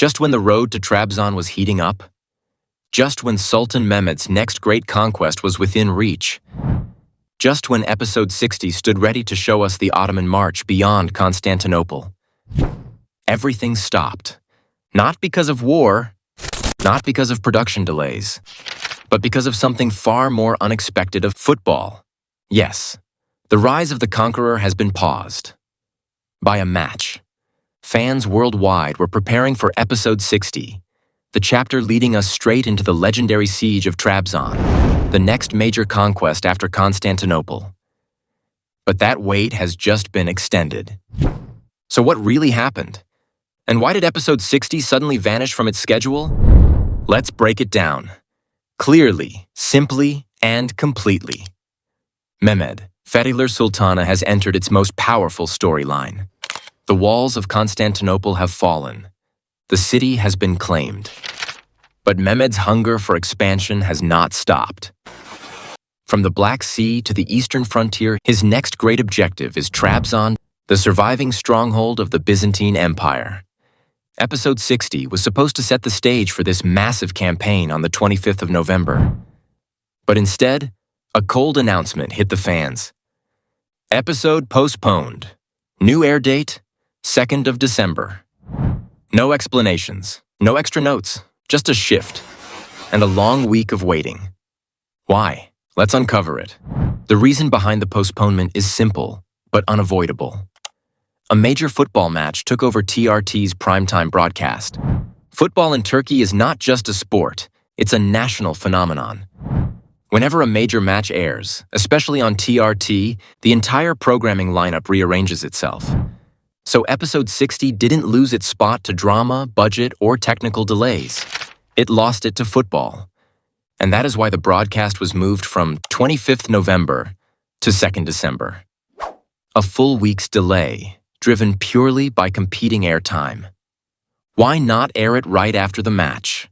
Just when the road to Trabzon was heating up, just when Sultan Mehmed's next great conquest was within reach, just when episode 60 stood ready to show us the Ottoman march beyond Constantinople, everything stopped. Not because of war, not because of production delays, but because of something far more unexpected of football. Yes, the rise of the conqueror has been paused by a match. Fans worldwide were preparing for episode 60, the chapter leading us straight into the legendary siege of Trabzon, the next major conquest after Constantinople. But that wait has just been extended. So what really happened? And why did episode 60 suddenly vanish from its schedule? Let's break it down. Clearly, simply, and completely. Mehmed Fetihler Sultani has entered its most powerful storyline. The walls of Constantinople have fallen. The city has been claimed. But Mehmed's hunger for expansion has not stopped. From the Black Sea to the eastern frontier, his next great objective is Trabzon, the surviving stronghold of the Byzantine Empire. Episode 60 was supposed to set the stage for this massive campaign on the 25th of November. But instead, a cold announcement hit the fans. Episode postponed. New air date, 2nd of December. No explanations, no extra notes, just a shift, and a long week of waiting. Why? Let's uncover it. The reason behind the postponement is simple, but unavoidable. A major football match took over TRT's primetime broadcast. Football in Turkey is not just a sport, it's a national phenomenon. Whenever a major match airs, especially on TRT, the entire programming lineup rearranges itself. So episode 60 didn't lose its spot to drama, budget, or technical delays. It lost it to football. And that is why the broadcast was moved from 25th November to 2nd December. A full week's delay, driven purely by competing airtime. Why not air it right after the match?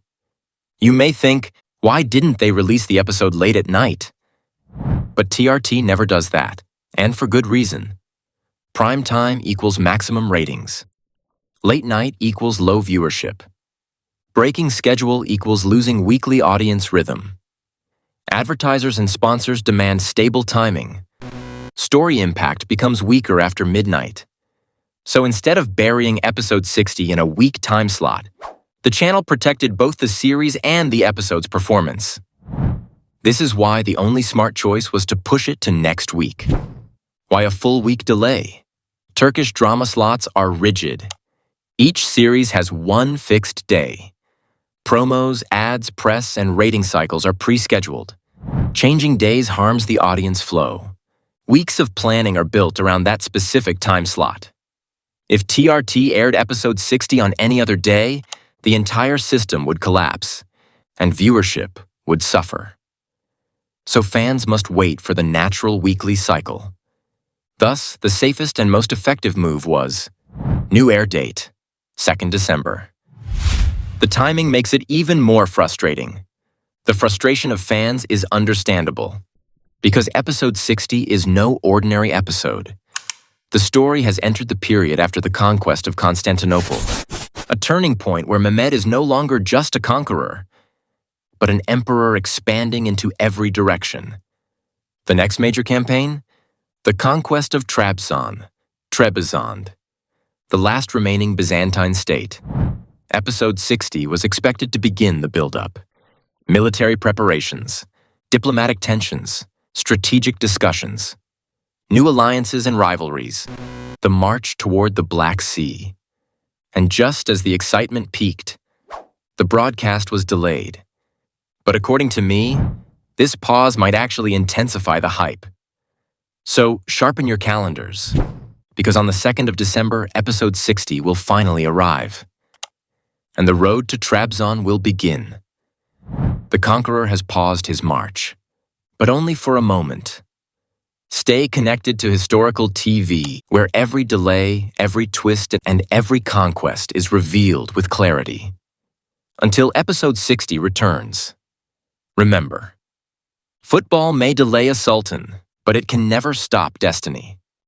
You may think, why didn't they release the episode late at night? But TRT never does that, and for good reason. Prime time equals maximum ratings. Late night equals low viewership. Breaking schedule equals losing weekly audience rhythm. Advertisers and sponsors demand stable timing. Story impact becomes weaker after midnight. So instead of burying episode 60 in a weak time slot, the channel protected both the series and the episode's performance. This is why the only smart choice was to push it to next week. Why a full week delay? Turkish drama slots are rigid. Each series has one fixed day. Promos, ads, press, and rating cycles are pre-scheduled. Changing days harms the audience flow. Weeks of planning are built around that specific time slot. If TRT aired episode 60 on any other day, the entire system would collapse, and viewership would suffer. So fans must wait for the natural weekly cycle. Thus, the safest and most effective move was new air date, 2nd December. The timing makes it even more frustrating. The frustration of fans is understandable, because episode 60 is no ordinary episode. The story has entered the period after the conquest of Constantinople, a turning point where Mehmed is no longer just a conqueror, but an emperor expanding into every direction. The next major campaign? The conquest of Trabzon, Trebizond, the last remaining Byzantine state. Episode 60 was expected to begin the build-up. Military preparations, diplomatic tensions, strategic discussions, new alliances and rivalries, the march toward the Black Sea. And just as the excitement peaked, the broadcast was delayed. But according to me, this pause might actually intensify the hype. So sharpen your calendars, because on the 2nd of December, episode 60 will finally arrive. And the road to Trabzon will begin. The conqueror has paused his march, but only for a moment. Stay connected to historical TV, where every delay, every twist, and every conquest is revealed with clarity. Until episode 60 returns. Remember, football may delay a sultan, but it can never stop destiny.